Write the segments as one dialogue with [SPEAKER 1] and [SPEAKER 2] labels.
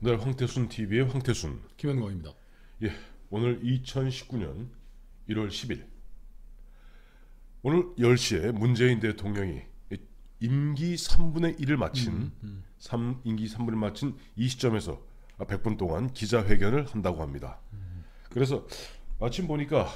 [SPEAKER 1] 네, 황태순 TV의 황태순.
[SPEAKER 2] 김현광입니다.
[SPEAKER 1] 예, 오늘 2019년 1월 10일 오늘 10시에 문재인 대통령이 임기 3분의 1을 마친 임기 3분을 마친 이 시점에서 100분 동안 기자회견을 한다고 합니다. 그래서 마침 보니까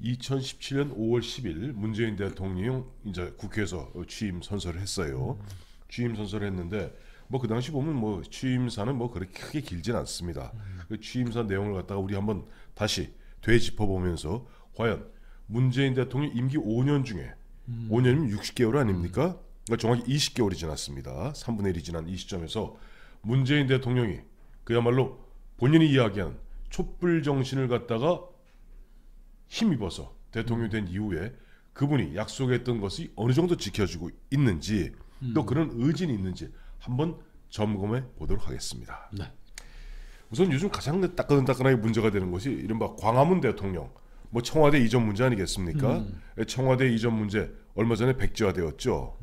[SPEAKER 1] 2017년 5월 10일 문재인 대통령 이제 국회에서 취임 선서를 했어요. 취임 선서를 했는데 뭐 그 당시 보면 뭐 취임사는 뭐 그렇게 크게 길진 않습니다. 그 취임사 내용을 갖다가 우리 한번 다시 되짚어 보면서 과연 문재인 대통령 임기 5년 중에 5년이면 60개월 아닙니까? 그러니까 정확히 20개월이 지났습니다. 3분의 1이 지난 이 시점에서 문재인 대통령이 그야말로 본인이 이야기한 촛불 정신을 갖다가 힘입어서 대통령이 된 이후에 그분이 약속했던 것이 어느 정도 지켜지고 있는지 또 그런 의지는 있는지 한번 점검해 보도록 하겠습니다.
[SPEAKER 2] 네.
[SPEAKER 1] 우선 요즘 가장 따끈따끈하게 문제가 되는 것이 이른바 광화문 대통령 뭐 청와대 이전 문제 아니겠습니까? 청와대 이전 문제 얼마 전에 백지화되었죠.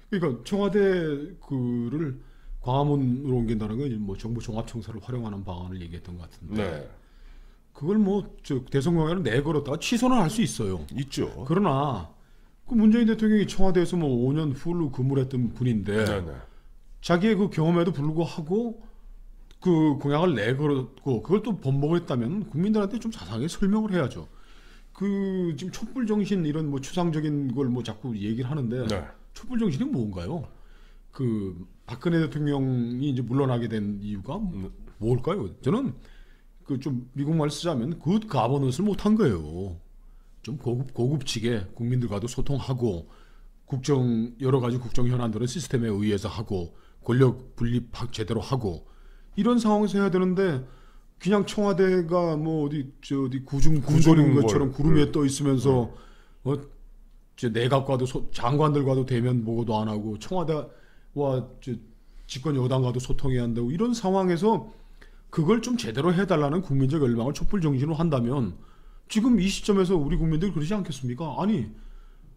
[SPEAKER 2] 그러니까 청와대 그를 광화문으로 옮긴다는 건 뭐 정부 종합청사를 활용하는 방안을 얘기했던 것 같은데
[SPEAKER 1] 네,
[SPEAKER 2] 그걸 뭐 대선거에는 내걸었다가 취소는 할 수 있어요.
[SPEAKER 1] 있죠.
[SPEAKER 2] 그러나 그 문재인 대통령이 청와대에서 뭐 5년 풀로 근무를 했던 분인데
[SPEAKER 1] 네, 네.
[SPEAKER 2] 자기의 그 경험에도 불구하고 그 공약을 내걸었고 그걸 또 번복을 했다면 국민들한테 좀 자세하게 설명을 해야죠. 그 지금 촛불 정신 이런 뭐 추상적인 걸 뭐 자꾸 얘기를 하는데
[SPEAKER 1] 네.
[SPEAKER 2] 촛불 정신이 뭔가요? 그 박근혜 대통령이 이제 물러나게 된 이유가 뭘까요? 저는 그 좀 미국말 쓰자면 굿 가버넌스를 못한 거예요. 좀 고급지게 국민들과도 소통하고 여러 가지 국정 현안들은 시스템에 의해서 하고 권력 분립 제대로 하고 이런 상황에서 해야 되는데 그냥 청와대가 뭐 어디 구조인 것처럼 구름 위에 떠 있으면서 내각과도 장관들과도 대면 보고도 안 하고 청와대와 집권 여당과도 소통해야 한다고 이런 상황에서 그걸 좀 제대로 해달라는 국민적 열망을 촛불 정신으로 한다면 지금 이 시점에서 우리 국민들이 그러지 않겠습니까? 아니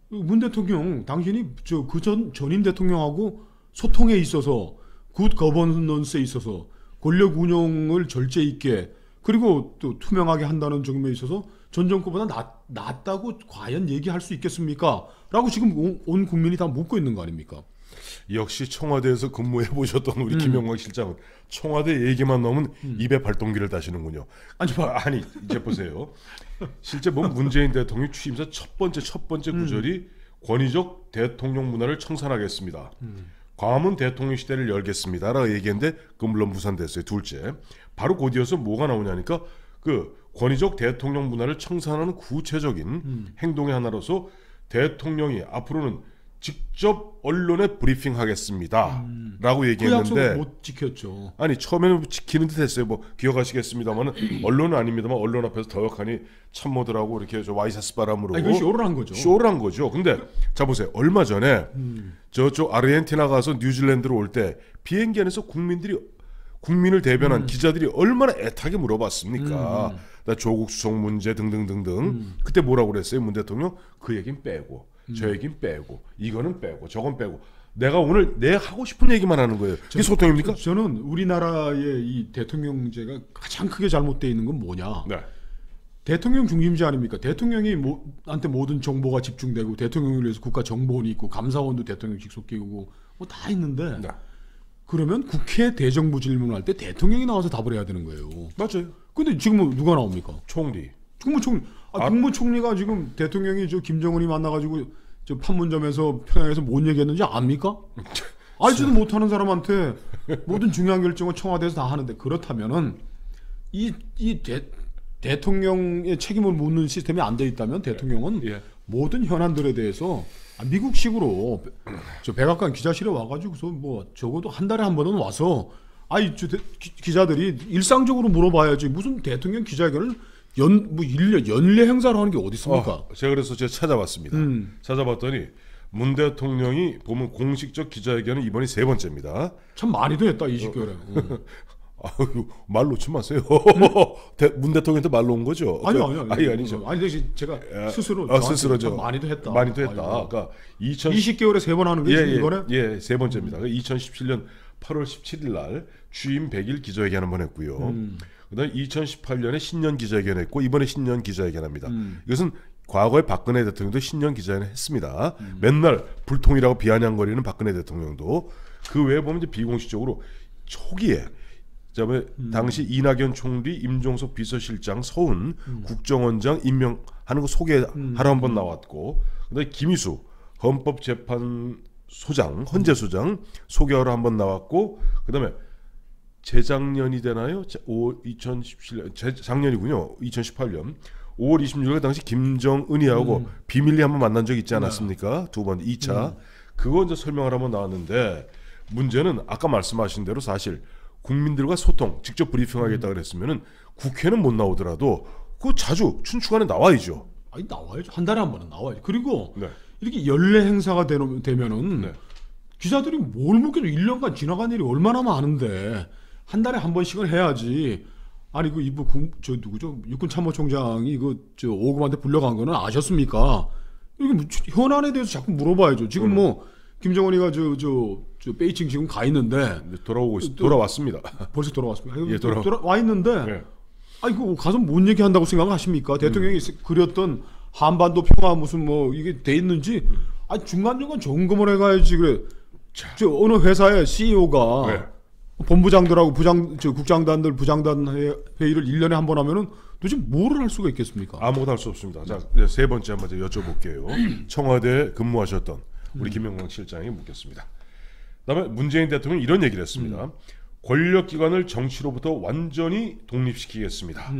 [SPEAKER 2] 문 대통령 당신이 그 전임 대통령하고 소통에 있어서 굿 거버넌스에 있어서 권력 운영을 절제 있게 그리고 또 투명하게 한다는 점에 있어서 전 정권보다 낫다고 과연 얘기할 수 있겠습니까? 라고 지금 온 국민이 다 묻고 있는 거 아닙니까?
[SPEAKER 1] 역시 청와대에서 근무해 보셨던 우리 김영광 실장은 청와대 얘기만 나오면 입에 발동기를 다시는군요. 아니 이제 보세요. 실제 뭐 문재인 대통령 취임사 첫 번째 구절이 권위적 대통령 문화를 청산하겠습니다. 광화문 대통령 시대를 열겠습니다라고 얘기했는데 그 물론 무산됐어요. 둘째, 바로 곧 이어서 뭐가 나오냐니까 그 권위적 대통령 문화를 청산하는 구체적인 행동의 하나로서 대통령이 앞으로는 직접 언론에 브리핑하겠습니다 라고 얘기했는데
[SPEAKER 2] 그 약속을 못 지켰죠.
[SPEAKER 1] 아니 처음에는 지키는 듯 했어요. 뭐 기억하시겠습니다만 언론은 아닙니다만 언론 앞에서 더역하니 참모들하고 이렇게 와이셔츠 바람으로
[SPEAKER 2] 이건 쇼를 한 거죠.
[SPEAKER 1] 쇼를 한 거죠. 근데 자 보세요. 얼마 전에 저쪽 아르헨티나 가서 뉴질랜드로 올 때 비행기 안에서 국민을 대변한 기자들이 얼마나 애타게 물어봤습니까? 나 조국 수석 문제 등등등등. 그때 뭐라고 그랬어요? 문 대통령 그 얘긴 빼고 저 얘긴 빼고 이거는 빼고 저건 빼고 내가 오늘 내 하고 싶은 얘기만 하는 거예요. 이게 소통입니까?
[SPEAKER 2] 저는 우리나라의 이 대통령제가 가장 크게 잘못되어 있는 건 뭐냐?
[SPEAKER 1] 네.
[SPEAKER 2] 대통령 중심제 아닙니까? 대통령이 한테 모든 정보가 집중되고 대통령을 위해서 국가정보원이 있고 감사원도 대통령 직속 기구고 뭐 다 있는데
[SPEAKER 1] 네.
[SPEAKER 2] 그러면 국회 대정부 질문할 때 대통령이 나와서 답을 해야 되는 거예요.
[SPEAKER 1] 맞아요.
[SPEAKER 2] 근데 지금은 누가 나옵니까?
[SPEAKER 1] 총리.
[SPEAKER 2] 국무총리가 지금 대통령이 김정은이 만나가지고 저 판문점에서 평양에서 뭔 얘기했는지 압니까? 알지도 못하는 사람한테 모든 중요한 결정을 청와대에서 다 하는데 그렇다면은 이 대통령의 책임을 묻는 시스템이 안 돼 있다면 대통령은 모든 현안들에 대해서 미국식으로 저 백악관 기자실에 와가지고서 뭐 적어도 한 달에 한 번은 와서 기자들이 일상적으로 물어봐야지 무슨 대통령 기자회견을 연례 행사를 하는 게 어디 있습니까?
[SPEAKER 1] 제가 찾아봤습니다. 찾아봤더니 문 대통령이 보면 공식적 기자회견은 이번이 3번째입니다.
[SPEAKER 2] 참 많이도 했다 20개월에.
[SPEAKER 1] 아유, 말 놓지 마세요. 문 대통령한테 말로 온 거죠?
[SPEAKER 2] 아니요.
[SPEAKER 1] 아니죠.
[SPEAKER 2] 아니 대신 제가 스스로
[SPEAKER 1] 스스로
[SPEAKER 2] 참 많이도 했다.
[SPEAKER 1] 많이도 했다. 그러니까
[SPEAKER 2] 20개월에 3번 하는 게 지금 이거네.
[SPEAKER 1] 예, 세 번째입니다. 2017년 8월 17일 날 취임 100일 기자회견 한번 했고요. 그다음에 2018년에 신년 기자회견했고 이번에 신년 기자회견합니다. 이것은 과거에 박근혜 대통령도 신년 기자회견을 했습니다. 맨날 불통이라고 비아냥거리는 박근혜 대통령도 그 외에 보면 이제 비공식적으로 초기에 그다음에 당시 이낙연 총리, 임종석 비서실장, 서훈 국정원장 임명하는 거 소개하러 한번 나왔고 그다음에 김희수 헌법재판소장, 헌재소장 소개하러 한번 나왔고 그다음에 재작년이 되나요? 2017년 작년이군요. 2018년 5월 26일 당시 김정은이하고 비밀리 한번 만난 적 있지 않았습니까? 두 번, 2차. 그거 이제 설명을 한번 나왔는데 문제는 아까 말씀하신 대로 사실 국민들과 소통, 직접 브리핑하겠다 그랬으면은 국회는 못 나오더라도 그 자주 춘추관에 나와야죠.
[SPEAKER 2] 아니 나와야죠. 한 달에 한 번은 나와야죠. 그리고
[SPEAKER 1] 네.
[SPEAKER 2] 이렇게 연례 행사가 되면은
[SPEAKER 1] 네.
[SPEAKER 2] 기자들이 뭘 묻겠죠. 1년간 지나간 일이 얼마나 많은데 한 달에 한 번씩은 해야지. 아니 그 이부 저 누구죠? 육군참모총장이 저 오금한테 불려간 거는 아셨습니까? 이게 뭐 현안에 대해서 자꾸 물어봐야죠. 지금 뭐 김정은이가 저 베이징 지금 가 있는데
[SPEAKER 1] 돌아왔습니다.
[SPEAKER 2] 벌써 돌아왔습니다.
[SPEAKER 1] 예,
[SPEAKER 2] 돌아와 있는데
[SPEAKER 1] 네.
[SPEAKER 2] 아니 그 가서 뭔 얘기한다고 생각하십니까? 대통령이 그렸던 한반도 평화 무슨 뭐 이게 돼 있는지 아니 중간중간 점검을 해가야지 그래. 저 어느 회사의 CEO가
[SPEAKER 1] 네.
[SPEAKER 2] 본부장들하고 국장단들 부장단 회의를 1년에 한 번 하면은 도대체 뭐를 할 수가 있겠습니까?
[SPEAKER 1] 아무것도 할 수 없습니다. 자, 세 번째 한번 여쭤볼게요. 청와대에 근무하셨던 우리 김영광 실장이 묻겠습니다. 그다음에 문재인 대통령이 이런 얘기를 했습니다. 권력기관을 정치로부터 완전히 독립시키겠습니다.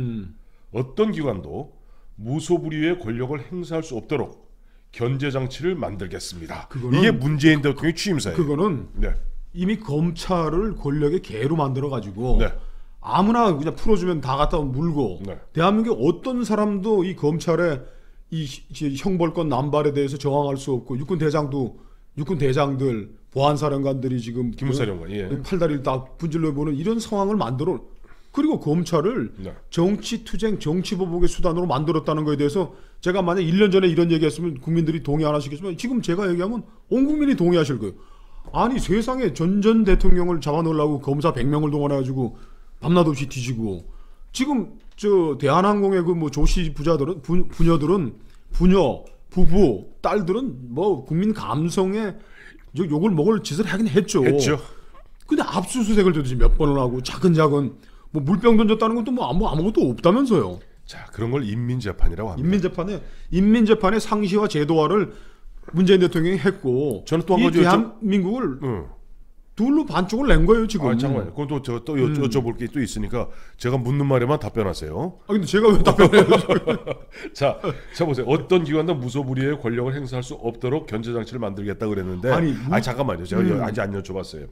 [SPEAKER 1] 어떤 기관도 무소불위의 권력을 행사할 수 없도록 견제장치를 만들겠습니다. 이게 문재인 대통령의 취임사예요.
[SPEAKER 2] 그거는
[SPEAKER 1] 네.
[SPEAKER 2] 이미 검찰을 권력의 개로 만들어 가지고
[SPEAKER 1] 네.
[SPEAKER 2] 아무나 그냥 풀어주면 다 갖다 물고
[SPEAKER 1] 네.
[SPEAKER 2] 대한민국의 어떤 사람도 이 검찰의 이 형벌권 남발에 대해서 저항할 수 없고 육군 대장들 보안사령관들이 지금
[SPEAKER 1] 기무사령관 예.
[SPEAKER 2] 팔다리를 다 분질러 보는 이런 상황을 만들어 그리고 검찰을
[SPEAKER 1] 네.
[SPEAKER 2] 정치투쟁 정치보복의 수단으로 만들었다는 거에 대해서 제가 만약 1년 전에 이런 얘기했으면 국민들이 동의 안 하시겠지만 지금 제가 얘기하면 온 국민이 동의하실 거예요. 아니 세상에 전 대통령을 잡아놓으려고 검사 100명을 동원해가지고 밤낮 없이 뒤지고 지금 저 대한항공의 그 뭐 조씨 부자들은 부녀들은 부부 딸들은 뭐 국민 감성에 욕을 먹을 짓을 하긴 했죠. 근데 압수수색을 도대체 몇 번을 하고 차근차근 뭐 물병 던졌다는 것도 뭐 아무것도 없다면서요.
[SPEAKER 1] 자 그런 걸 인민재판이라고 합니다.
[SPEAKER 2] 인민재판의 상시와 제도화를 문재인 대통령이 했고
[SPEAKER 1] 저는 또 한
[SPEAKER 2] 이
[SPEAKER 1] 가지
[SPEAKER 2] 대한민국을 둘로 반쪽을 낸 거예요 지금.
[SPEAKER 1] 잠깐만요. 그건 또 여쭤볼 게 또 있으니까 제가 묻는 말에만 답변하세요.
[SPEAKER 2] 아 근데 제가 왜 답변해요?
[SPEAKER 1] 자 보세요. 어떤 기관도 무소불위의 권력을 행사할 수 없도록 견제장치를 만들겠다 그랬는데 잠깐만요. 제가 아직 안 여쭤봤어요.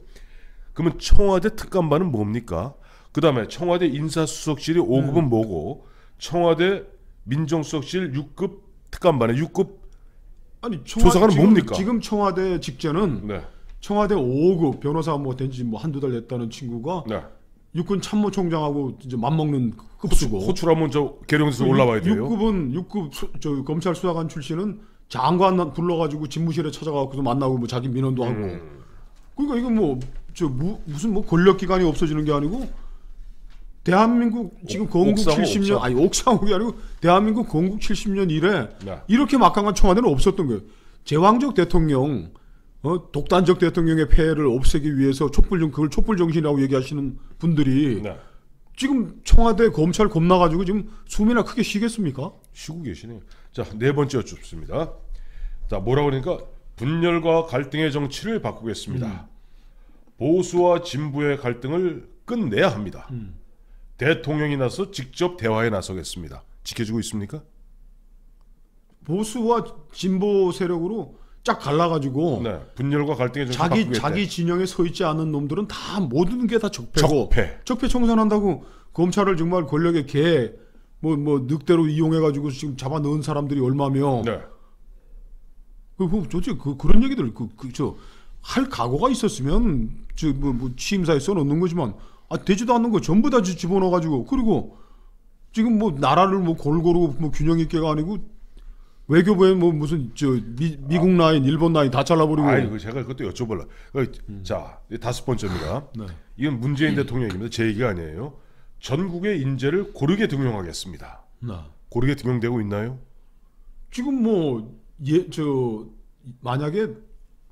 [SPEAKER 1] 그러면 청와대 특감반은 뭡니까? 그 다음에 청와대 인사수석실이 5급은 뭐고 청와대 민정수석실 6급 특감반의 6급 조사관은 뭡니까?
[SPEAKER 2] 지금 청와대 직전은
[SPEAKER 1] 네.
[SPEAKER 2] 청와대 5급 변호사 뭐 된지 뭐 한두 달 됐다는 친구가
[SPEAKER 1] 네.
[SPEAKER 2] 육군 참모총장하고 이제 맞먹는 급수고
[SPEAKER 1] 호출하면 저 계룡에서 올라와야 돼요.
[SPEAKER 2] 6급 저 검찰 수사관 출신은 장관 불러가지고 집무실에 찾아가서 만나고 뭐 자기 민원도 하고. 그러니까 이거 뭐 무슨 뭐 권력기관이 없어지는 게 아니고 대한민국 지금 건국 70년 아니 옥상옥이 아니고 대한민국 건국 70년 이래 이렇게 막강한 청와대는 없었던 거예요. 제왕적 대통령 독단적 대통령의 폐해를 없애기 위해서 그걸 촛불 정신이라고 얘기하시는 분들이 지금 청와대 검찰 겁나가지고 지금 숨이나 크게 쉬겠습니까?
[SPEAKER 1] 쉬고 계시네요. 자, 네 번째 여쭙습니다. 자, 뭐라고 그러니까 분열과 갈등의 정치를 바꾸겠습니다. 보수와 진보의 갈등을 끝내야 합니다. 대통령이 나서 직접 대화에 나서겠습니다. 지켜주고 있습니까?
[SPEAKER 2] 보수와 진보 세력으로 쫙 갈라가지고
[SPEAKER 1] 분열과 갈등의 정치 바꾸겠대.
[SPEAKER 2] 자기 진영에 서 있지 않은 놈들은 다 모든 게 다 적폐고 적폐 청산한다고 검찰을 정말 권력의 개 뭐 늑대로 이용해가지고 지금 잡아 넣은 사람들이 얼마며 도대체 그런 얘기들 할 각오가 있었으면 취임사에 써놓는 거지만 되지도 않는 거 전부 다 집어넣어가지고 그리고 지금 뭐 나라를 뭐 골고루 뭐 균형 있게가 아니고 외교부에 뭐 무슨 미국 라인, 일본 라인 다 잘라버리고.
[SPEAKER 1] 아이고 제가 그것도 여쭤볼라. 자, 5번째입니다.
[SPEAKER 2] 네.
[SPEAKER 1] 이건 문재인 대통령입니다. 제 얘기가 아니에요. 전국의 인재를 고르게 등용하겠습니다.
[SPEAKER 2] 네.
[SPEAKER 1] 고르게 등용되고 있나요?
[SPEAKER 2] 지금 만약에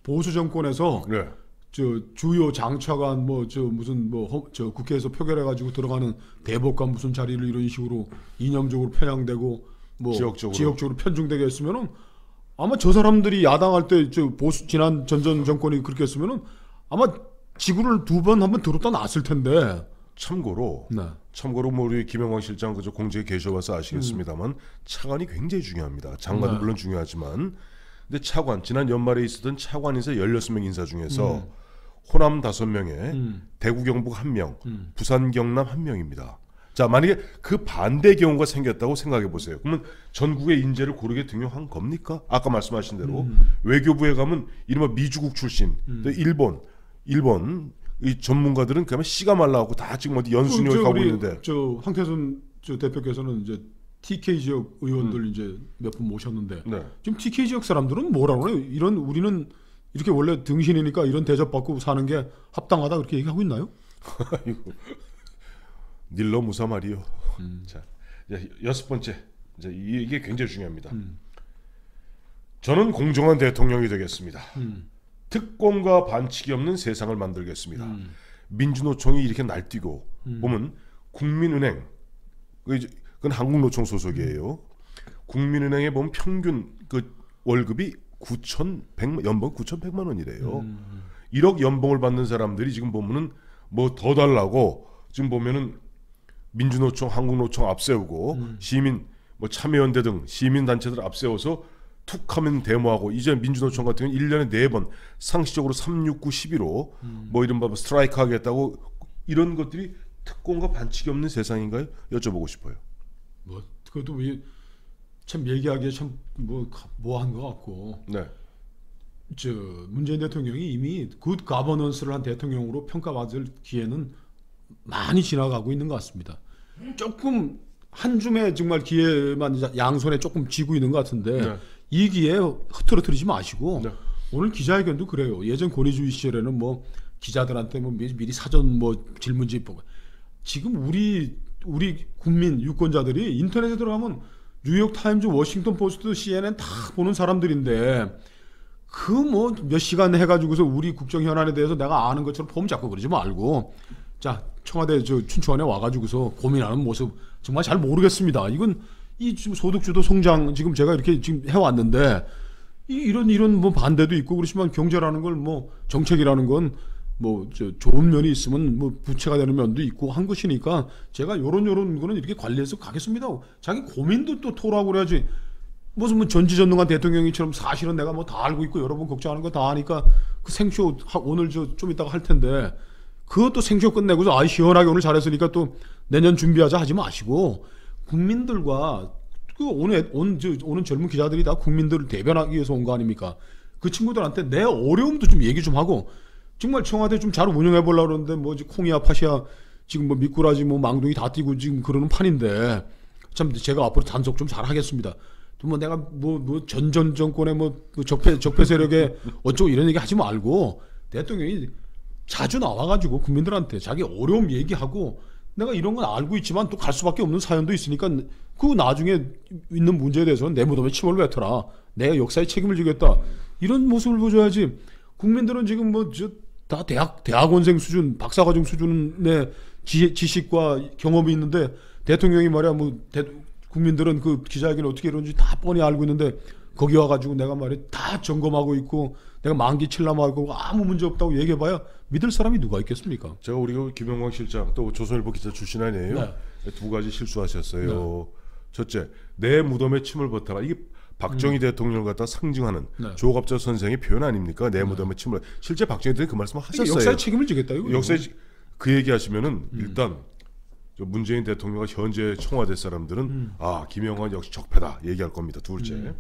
[SPEAKER 2] 보수 정권에서
[SPEAKER 1] 네.
[SPEAKER 2] 주요 장차관 무슨 국회에서 표결해가지고 들어가는 대법관 무슨 자리를 이런 식으로 이념적으로 편향되고 지역적으로 편중되게 했으면은 아마 저 사람들이 야당할 때 보수 지난 전 정권이 그렇게 했으면은 아마 지구를 2번 한번 들었다 놨을 텐데.
[SPEAKER 1] 참고로 뭐 우리 김영광 실장 그저 공직에 계셔봐서 아시겠습니다만 차관이 굉장히 중요합니다. 장관은 물론 중요하지만 근데 차관 지난 연말에 있었던 차관 인사 16명 인사 중에서 호남 5명에 대구 경북 1명, 부산 경남 1명입니다. 자, 만약에 그 반대 경우가 생겼다고 생각해 보세요. 그러면 전국의 인재를 고르게 등용한 겁니까? 아까 말씀하신 대로 외교부에 가면 이른바 미주국 출신, 일본 이 전문가들은 그러면 씨가 말라갖고 다 지금 어디 연수녀에 가고 있는데.
[SPEAKER 2] 황태순 대표께서는 이제 TK 지역 의원들 이제 몇 분 모셨는데 지금 TK 지역 사람들은 뭐라고 그래요? 우리는 이렇게 원래 등신이니까 이런 대접받고 사는 게 합당하다 그렇게 얘기하고 있나요?
[SPEAKER 1] 닐러 무사 말이요. 자, 6번째. 이게 굉장히 중요합니다. 저는 공정한 대통령이 되겠습니다. 특권과 반칙이 없는 세상을 만들겠습니다. 민주노총이 이렇게 날뛰고 보면 국민은행 그건 한국노총 소속이에요. 국민은행에 보면 평균 그 월급이 9,100만 연봉 9,100만 원이래요. 1억 연봉을 받는 사람들이 지금 보면은 뭐 더 달라고 지금 보면은 민주노총, 한국노총 앞세우고 시민 뭐 참여연대 등 시민 단체들 앞세워서 툭하면 데모하고 이제 민주노총 같은 경우는 1년에 4번 상시적으로 3, 6, 9, 11로 뭐 이른바 스트라이크 하겠다고 이런 것들이 특권과 반칙이 없는 세상인가요? 여쭤보고 싶어요.
[SPEAKER 2] 뭐 그것도 참 얘기하기에 참 뭐한 것 같고.
[SPEAKER 1] 네.
[SPEAKER 2] 문재인 대통령이 이미 굿 가버넌스를 한 대통령으로 평가받을 기회는 많이 지나가고 있는 것 같습니다. 조금 한 줌의 정말 기회만 양손에 조금 쥐고 있는 것 같은데 이 기회에 흐트러뜨리지 마시고 오늘 기자회견도 그래요. 예전 권위주의 시절에는 뭐 기자들한테 뭐 미리 사전 뭐 질문지 보고 지금 우리 국민 유권자들이 인터넷에 들어가면 뉴욕 타임즈, 워싱턴 포스트, CNN 다 보는 사람들인데 그 뭐 몇 시간 해가지고서 우리 국정 현안에 대해서 내가 아는 것처럼 폼 잡고 그러지 말고 자 청와대 춘추관에 와가지고서 고민하는 모습 정말 잘 모르겠습니다. 이건 이 지금 소득주도 성장 지금 제가 이렇게 지금 해왔는데 이런 뭐 반대도 있고 그렇지만 경제라는 걸 뭐 정책이라는 건 뭐 좋은 면이 있으면 뭐 부채가 되는 면도 있고 한 것이니까 제가 요런 거는 이렇게 관리해서 가겠습니다. 자기 고민도 또 토로하고 그래야지. 무슨 뭐 전지전능한 대통령이처럼 사실은 내가 뭐 다 알고 있고 여러분 걱정하는 거 다 아니까 그 생쇼 오늘 좀 이따가 할 텐데 그것도 생쇼 끝내고서 시원하게 오늘 잘했으니까 또 내년 준비하자 하지 마시고 국민들과 오는 젊은 기자들이 다 국민들을 대변하기 위해서 온 거 아닙니까? 그 친구들한테 내 어려움도 좀 얘기 좀 하고 정말 청와대 좀 잘 운영해 보려고 그러는데 뭐 콩이야 팥이야 지금 뭐 미꾸라지 뭐 망둥이 다 뛰고 지금 그러는 판인데 참 제가 앞으로 단속 좀 잘 하겠습니다. 또 뭐 내가 뭐 전 정권의 뭐 적폐 세력에 어쩌고 이런 얘기 하지 말고 대통령이 자주 나와가지고 국민들한테 자기 어려움 얘기하고 내가 이런 건 알고 있지만 또 갈 수밖에 없는 사연도 있으니까 그 나중에 있는 문제에 대해서는 내 무덤에 침을 뱉어라. 내가 역사에 책임을 지겠다. 이런 모습을 보여줘야지. 국민들은 지금 뭐 다 대학원생 수준, 박사과정 수준의 지식과 경험이 있는데 대통령이 말이야 국민들은 그 기자회견 어떻게 이런지 다 뻔히 알고 있는데 거기 와가지고 내가 말이야 다 점검하고 있고 내가 만기 칠람하고 아무 문제 없다고 얘기해봐야 믿을 사람이 누가 있겠습니까?
[SPEAKER 1] 제가 우리 김영광 실장 또 조선일보 기자 출신 아니에요? 두 가지 실수하셨어요. 첫째, 내 무덤에 침을 뱉어라. 이게 박정희 대통령을 갖다 상징하는 조갑자 선생의 표현 아닙니까? 내 무덤에 침을. 실제 박정희 대통령이 그 말씀을 하셨어요.
[SPEAKER 2] 역사에 책임을 지겠다. 이거.
[SPEAKER 1] 역사에 그 얘기하시면은 일단 문재인 대통령과 현재 청와대 사람들은 김영환 역시 적폐다 얘기할 겁니다. 둘째,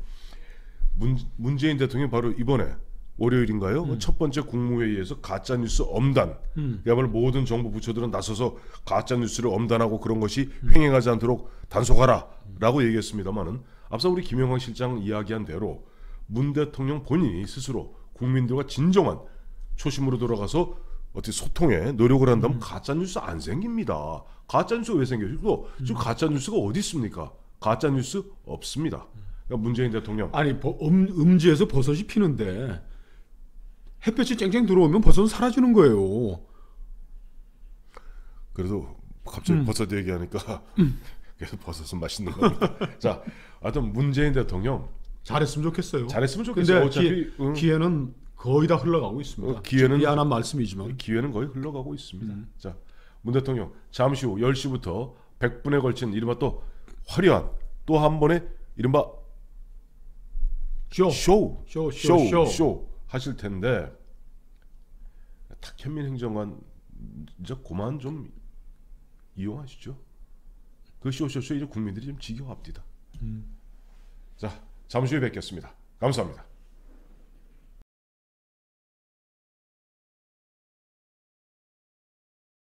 [SPEAKER 1] 문재인 대통령이 바로 이번에 월요일인가요? 첫 번째 국무회의에서 가짜 뉴스 엄단. 그야말로 모든 정부 부처들은 나서서 가짜 뉴스를 엄단하고 그런 것이 횡행하지 않도록 단속하라라고 얘기했습니다만은 앞서 우리 김영환 실장 이야기한 대로 문 대통령 본인이 스스로 국민들과 진정한 초심으로 돌아가서 어떻게 소통에 노력을 한다면 가짜 뉴스 안 생깁니다. 가짜 뉴스 왜 생겨요? 또 지금 가짜 뉴스가 어디 있습니까? 가짜 뉴스 없습니다. 그러니까 문재인 대통령
[SPEAKER 2] 아니 음지에서 버섯이 피는데 햇볕이 쨍쨍 들어오면 버섯은 사라지는 거예요.
[SPEAKER 1] 그래도 갑자기 버섯 얘기하니까 그래서 버섯은 맛있는 겁니다. 자, 하여튼 문재인 대통령
[SPEAKER 2] 잘했으면 좋겠어요.
[SPEAKER 1] 잘했으면 좋겠어요.
[SPEAKER 2] 근데
[SPEAKER 1] 어차피
[SPEAKER 2] 기회는 거의 다 흘러가고 있습니다.
[SPEAKER 1] 기회는
[SPEAKER 2] 미안한 말씀이지만
[SPEAKER 1] 기회는 거의 흘러가고 있습니다. 자, 문 대통령 잠시 후 10시부터 100분에 걸친 이른바 또 화려한 또 한 번의 이른바 쇼 하실 텐데 탁현민 행정관 이제 그만 좀 이용하시죠. 그 쇼 이제 국민들이 좀 지겨워합니다. 자, 잠시 후에 뵙겠습니다. 감사합니다.